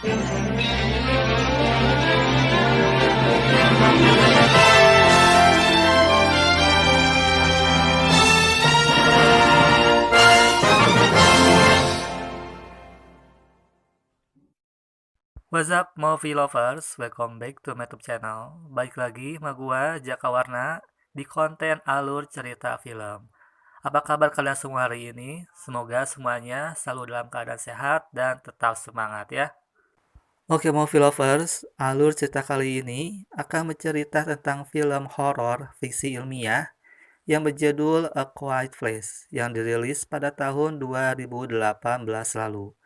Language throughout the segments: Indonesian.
What's up movie lovers, welcome back to my YouTube channel. Baik lagi sama gua Jaka Warna di konten alur cerita film. Apa kabar kalian semua hari ini? Semoga semuanya selalu dalam keadaan sehat dan tetap semangat ya. Oke movie lovers, alur cerita kali ini akan mencerita tentang film horor fiksi ilmiah yang berjudul A Quiet Place yang dirilis pada tahun 2018 lalu.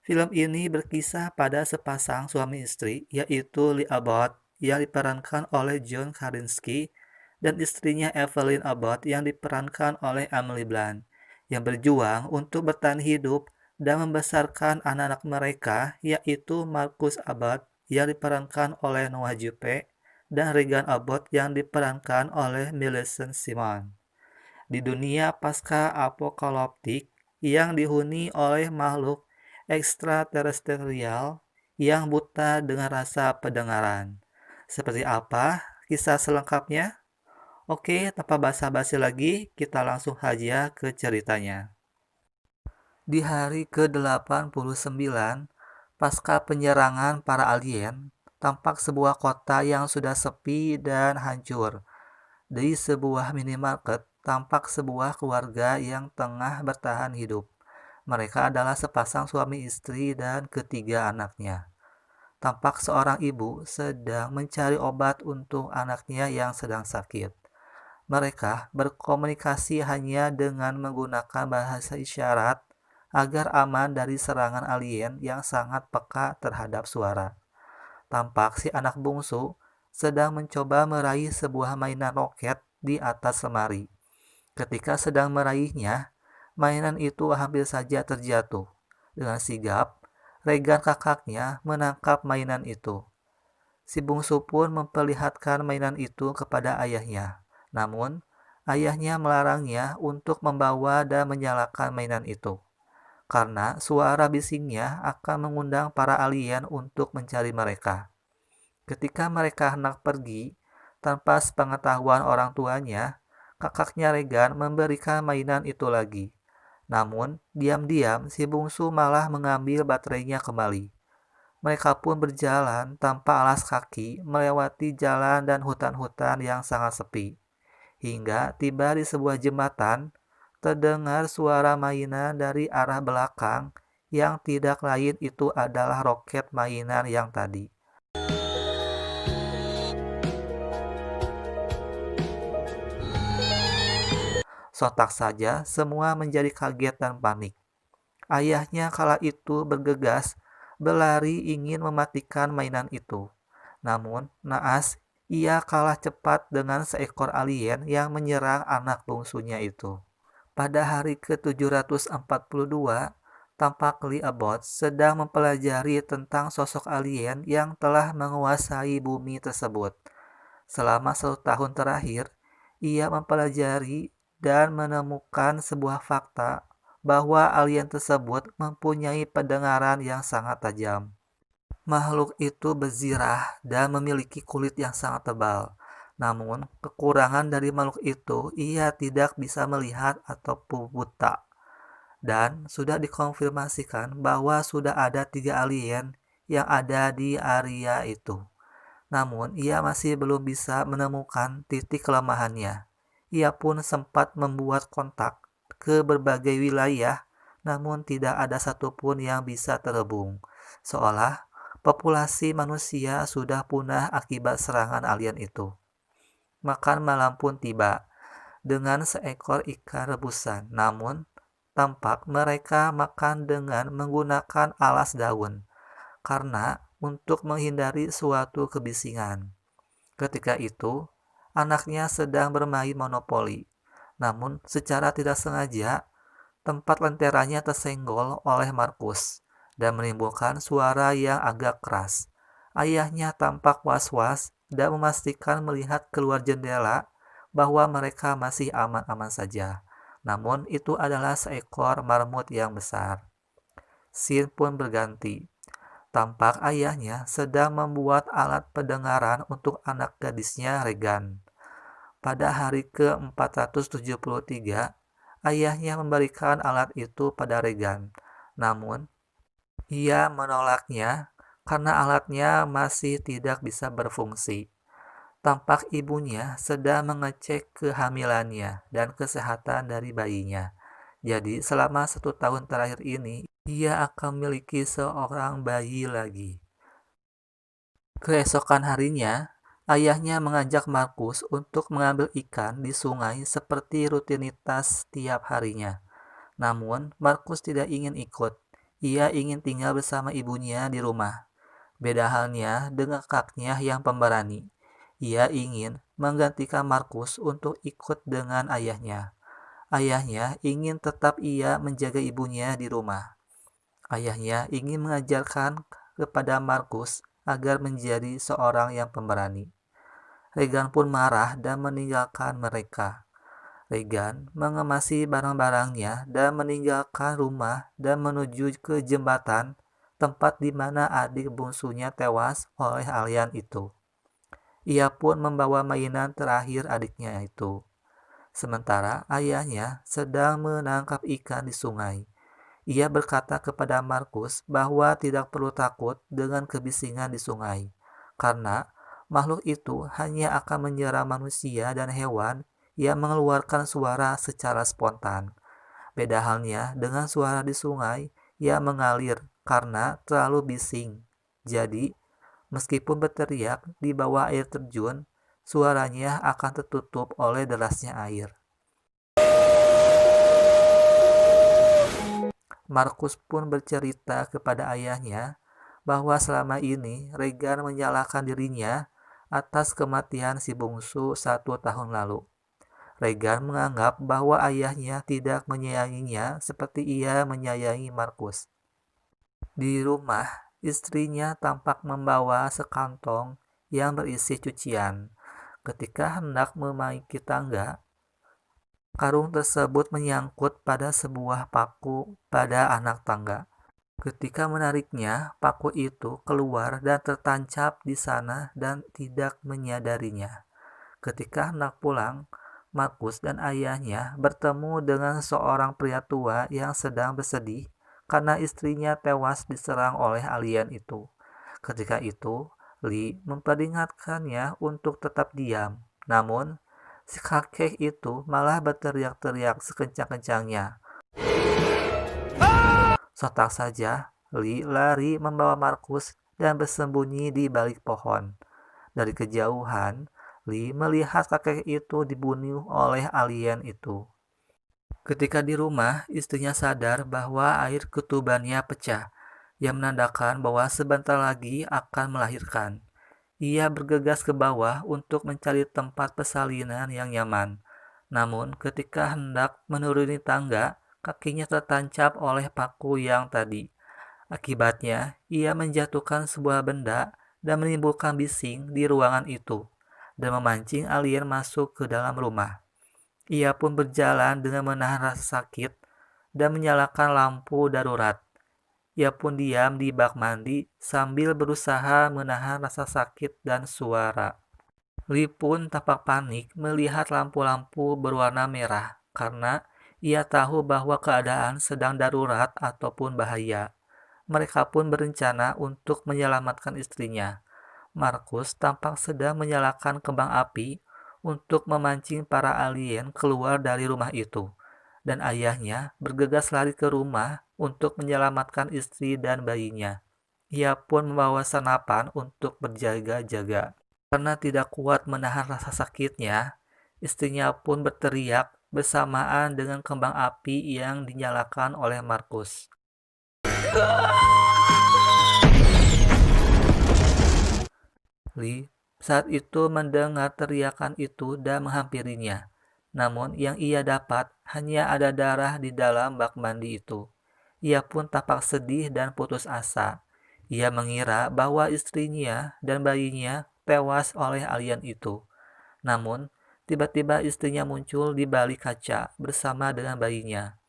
Film ini berkisah pada sepasang suami istri, yaitu Lee Abbott yang diperankan oleh John Krasinski dan istrinya Evelyn Abbott yang diperankan oleh Emily Blunt, yang berjuang untuk bertahan hidup dan membesarkan anak-anak mereka, yaitu Marcus Abbott yang diperankan oleh Noah Jupe dan Regan Abbott yang diperankan oleh Millicent Simon. Di dunia pasca apokaliptik yang dihuni oleh makhluk ekstraterestrial yang buta dengan rasa pendengaran. Seperti apa kisah selengkapnya? Oke, tanpa basa-basi lagi, kita langsung aja ke ceritanya. Di hari ke-89, pasca penyerangan para alien, tampak sebuah kota yang sudah sepi dan hancur. Di sebuah minimarket, tampak sebuah keluarga yang tengah bertahan hidup. Mereka adalah sepasang suami istri dan ketiga anaknya. Tampak seorang ibu sedang mencari obat untuk anaknya yang sedang sakit. Mereka berkomunikasi hanya dengan menggunakan bahasa isyarat agar aman dari serangan alien yang sangat peka terhadap suara. Tampak si anak bungsu sedang mencoba meraih sebuah mainan roket di atas lemari. Ketika sedang meraihnya, mainan itu hampir saja terjatuh. Dengan sigap, Regan kakaknya menangkap mainan itu. Si bungsu pun memperlihatkan mainan itu kepada ayahnya. Namun, ayahnya melarangnya untuk membawa dan menyalakan mainan itu, karena suara bisingnya akan mengundang para alien untuk mencari mereka. Ketika mereka hendak pergi, tanpa sepengetahuan orang tuanya, kakaknya Regan memberikan mainan itu lagi. Namun, diam-diam si bungsu malah mengambil baterainya kembali. Mereka pun berjalan tanpa alas kaki melewati jalan dan hutan-hutan yang sangat sepi. Hingga tiba di sebuah jembatan, terdengar suara mainan dari arah belakang yang tidak lain itu adalah roket mainan yang tadi. Sontak saja semua menjadi kaget dan panik. Ayahnya kala itu bergegas berlari ingin mematikan mainan itu. Namun, naas, ia kalah cepat dengan seekor alien yang menyerang anak bungsunya itu. Pada hari ke-742, tampak Lee Abbott sedang mempelajari tentang sosok alien yang telah menguasai bumi tersebut. Selama 1 tahun terakhir, ia mempelajari dan menemukan sebuah fakta bahwa alien tersebut mempunyai pendengaran yang sangat tajam. Makhluk itu berzirah dan memiliki kulit yang sangat tebal. Namun, kekurangan dari makhluk itu ia tidak bisa melihat ataupun buta. Dan sudah dikonfirmasikan bahwa sudah ada 3 alien yang ada di area itu. Namun, ia masih belum bisa menemukan titik kelemahannya. Ia pun sempat membuat kontak ke berbagai wilayah, namun tidak ada satupun yang bisa terhubung. Seolah populasi manusia sudah punah akibat serangan alien itu. Makan malam pun tiba dengan seekor ikan rebusan. Namun, tampak mereka makan dengan menggunakan alas daun, karena untuk menghindari suatu kebisingan. Ketika itu, anaknya sedang bermain monopoli. Namun, secara tidak sengaja, tempat lenteranya tersenggol oleh Markus dan menimbulkan suara yang agak keras. Ayahnya tampak was-was dan memastikan melihat keluar jendela bahwa mereka masih aman-aman saja. Namun, itu adalah seekor marmut yang besar. Scene pun berganti. Tampak ayahnya sedang membuat alat pendengaran untuk anak gadisnya Regan. Pada hari ke-473, ayahnya memberikan alat itu pada Regan. Namun, ia menolaknya karena alatnya masih tidak bisa berfungsi. Tampak ibunya sedang mengecek kehamilannya dan kesehatan dari bayinya. Jadi selama 1 tahun terakhir ini, ia akan memiliki seorang bayi lagi. Keesokan harinya, ayahnya mengajak Markus untuk mengambil ikan di sungai seperti rutinitas setiap harinya. Namun, Markus tidak ingin ikut. Ia ingin tinggal bersama ibunya di rumah. Beda halnya dengan kakaknya yang pemberani. Ia ingin menggantikan Markus untuk ikut dengan ayahnya. Ayahnya ingin tetap ia menjaga ibunya di rumah. Ayahnya ingin mengajarkan kepada Markus agar menjadi seorang yang pemberani. Regan pun marah dan meninggalkan mereka. Regan mengemasi barang-barangnya dan meninggalkan rumah dan menuju ke jembatan tempat di mana adik bungsunya tewas oleh alien itu. Ia pun membawa mainan terakhir adiknya itu. Sementara ayahnya sedang menangkap ikan di sungai. Ia berkata kepada Markus bahwa tidak perlu takut dengan kebisingan di sungai, karena makhluk itu hanya akan menyerang manusia dan hewan yang mengeluarkan suara secara spontan. Beda halnya dengan suara di sungai yang mengalir karena terlalu bising. Jadi, meskipun berteriak di bawah air terjun, suaranya akan tertutup oleh derasnya air. Markus pun bercerita kepada ayahnya bahwa selama ini Regan menyalahkan dirinya atas kematian si bungsu 1 tahun lalu. Regan menganggap bahwa ayahnya tidak menyayanginya seperti ia menyayangi Markus. Di rumah, istrinya tampak membawa sekantong yang berisi cucian. Ketika hendak menaiki tangga, karung tersebut menyangkut pada sebuah paku pada anak tangga. Ketika menariknya, paku itu keluar dan tertancap di sana dan tidak menyadarinya. Ketika hendak pulang, Markus dan ayahnya bertemu dengan seorang pria tua yang sedang bersedih karena istrinya tewas diserang oleh alien itu. Ketika itu, Lee memperingatkannya untuk tetap diam. Namun, si kakek itu malah berteriak-teriak sekencang-kencangnya. Sontak saja, Lee lari membawa Markus dan bersembunyi di balik pohon. Dari kejauhan, Lee melihat kakek itu dibunuh oleh alien itu. Ketika di rumah, istrinya sadar bahwa air ketubannya pecah, yang menandakan bahwa sebentar lagi akan melahirkan. Ia bergegas ke bawah untuk mencari tempat persalinan yang nyaman. Namun, ketika hendak menuruni tangga, kakinya tertancap oleh paku yang tadi. Akibatnya, ia menjatuhkan sebuah benda dan menimbulkan bising di ruangan itu, dan memancing alien masuk ke dalam rumah. Ia pun berjalan dengan menahan rasa sakit dan menyalakan lampu darurat. Ia pun diam di bak mandi sambil berusaha menahan rasa sakit dan suara. Lee pun tampak panik melihat lampu-lampu berwarna merah karena ia tahu bahwa keadaan sedang darurat ataupun bahaya. Mereka pun berencana untuk menyelamatkan istrinya. Markus tampak sedang menyalakan kembang api untuk memancing para alien keluar dari rumah itu. Dan ayahnya bergegas lari ke rumah untuk menyelamatkan istri dan bayinya. Ia pun membawa senapan untuk berjaga-jaga. Karena tidak kuat menahan rasa sakitnya, istrinya pun berteriak bersamaan dengan kembang api yang dinyalakan oleh Markus. Lee saat itu mendengar teriakan itu dan menghampirinya. Namun yang ia dapat hanya ada darah di dalam bak mandi itu. Ia pun tampak sedih dan putus asa. Ia mengira bahwa istrinya dan bayinya tewas oleh alien itu. Namun, tiba-tiba istrinya muncul di balik kaca bersama dengan bayinya.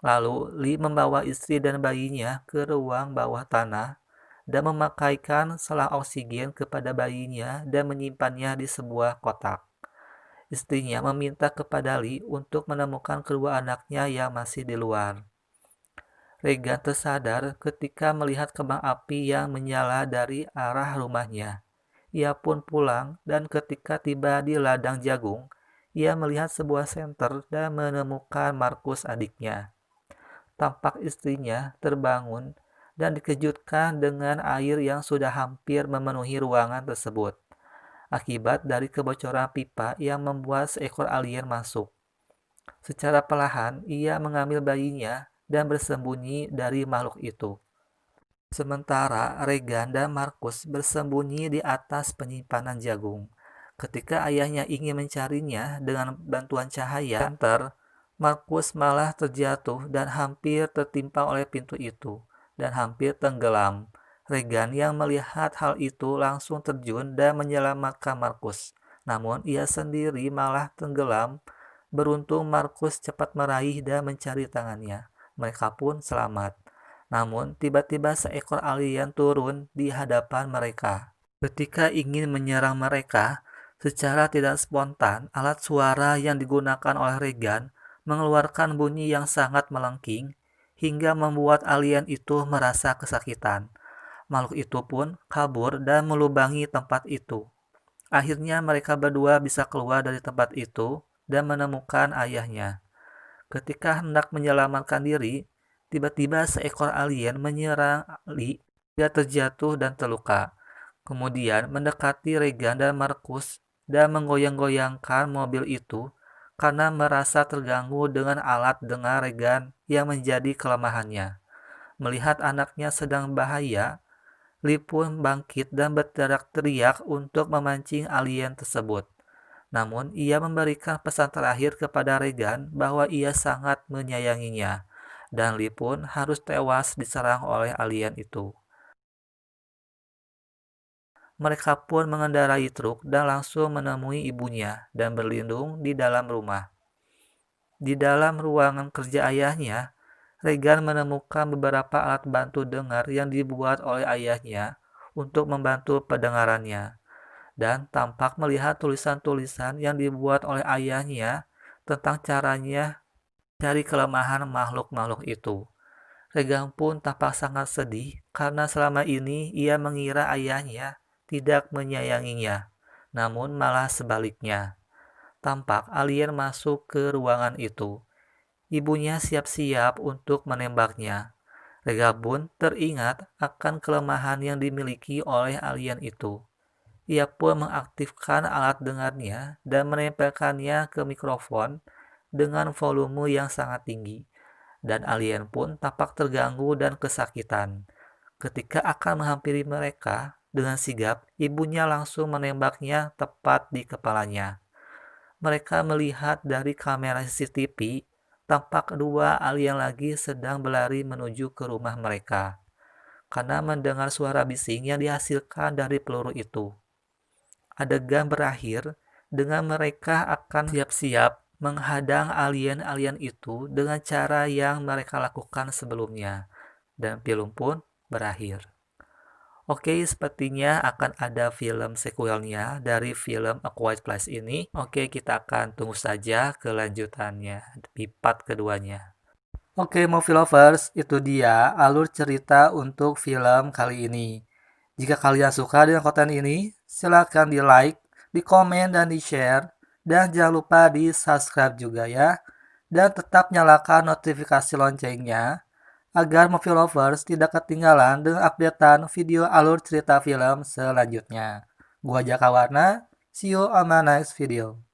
Lalu, Lee membawa istri dan bayinya ke ruang bawah tanah dan memakaikan selang oksigen kepada bayinya dan menyimpannya di sebuah kotak. Istrinya meminta kepada Lee untuk menemukan kedua anaknya yang masih di luar. Regan tersadar ketika melihat kembang api yang menyala dari arah rumahnya. Ia pun pulang dan ketika tiba di ladang jagung, ia melihat sebuah senter dan menemukan Markus adiknya. Tampak istrinya terbangun dan dikejutkan dengan air yang sudah hampir memenuhi ruangan tersebut, akibat dari kebocoran pipa yang membuat seekor alien masuk. Secara perlahan, ia mengambil bayinya dan bersembunyi dari makhluk itu. Sementara Regan dan Markus bersembunyi di atas penyimpanan jagung. Ketika ayahnya ingin mencarinya dengan bantuan cahaya senter, Markus malah terjatuh dan hampir tertimpa oleh pintu itu dan hampir tenggelam. Regan yang melihat hal itu langsung terjun dan menyelamatkan Markus. Namun ia sendiri malah tenggelam. Beruntung Markus cepat meraih dan mencari tangannya. Mereka pun selamat. Namun, tiba-tiba seekor alien turun di hadapan mereka. Ketika ingin menyerang mereka, secara tidak spontan, alat suara yang digunakan oleh Regan mengeluarkan bunyi yang sangat melengking, hingga membuat alien itu merasa kesakitan. Makhluk itu pun kabur dan melubangi tempat itu. Akhirnya mereka berdua bisa keluar dari tempat itu dan menemukan ayahnya. Ketika hendak menyelamatkan diri, tiba-tiba seekor alien menyerang Lee. Dia terjatuh dan terluka. Kemudian mendekati Regan dan Markus dan menggoyang-goyangkan mobil itu karena merasa terganggu dengan alat dengar Regan yang menjadi kelemahannya. Melihat anaknya sedang bahaya, Lee pun bangkit dan berteriak-teriak untuk memancing alien tersebut. Namun, ia memberikan pesan terakhir kepada Regan bahwa ia sangat menyayanginya, dan Lee pun harus tewas diserang oleh alien itu. Mereka pun mengendarai truk dan langsung menemui ibunya dan berlindung di dalam rumah. Di dalam ruangan kerja ayahnya, Regan menemukan beberapa alat bantu dengar yang dibuat oleh ayahnya untuk membantu pendengarannya, dan tampak melihat tulisan-tulisan yang dibuat oleh ayahnya tentang caranya mencari kelemahan makhluk-makhluk itu. Regan pun tampak sangat sedih karena selama ini ia mengira ayahnya tidak menyayanginya, namun malah sebaliknya. Tampak alien masuk ke ruangan itu. Ibunya siap-siap untuk menembaknya. Regan pun teringat akan kelemahan yang dimiliki oleh alien itu. Ia pun mengaktifkan alat dengarnya dan menempelkannya ke mikrofon dengan volume yang sangat tinggi. Dan alien pun tampak terganggu dan kesakitan. Ketika akan menghampiri mereka, dengan sigap, ibunya langsung menembaknya tepat di kepalanya. Mereka melihat dari kamera CCTV, tampak dua alien lagi sedang berlari menuju ke rumah mereka, karena mendengar suara bising yang dihasilkan dari peluru itu. Adegan berakhir dengan mereka akan siap-siap menghadang alien-alien itu dengan cara yang mereka lakukan sebelumnya, dan film pun berakhir. Oke, sepertinya akan ada film sequelnya dari film A Quiet Place ini. Oke, kita akan tunggu saja kelanjutannya di part keduanya. Oke, movie lovers, itu dia alur cerita untuk film kali ini. Jika kalian suka dengan konten ini, silakan di like, di komen, dan di share. Dan jangan lupa di subscribe juga ya. Dan tetap nyalakan notifikasi loncengnya agar movie lovers tidak ketinggalan dengan updatean video alur cerita film selanjutnya. Gua Jaka Warna, see you on my next video.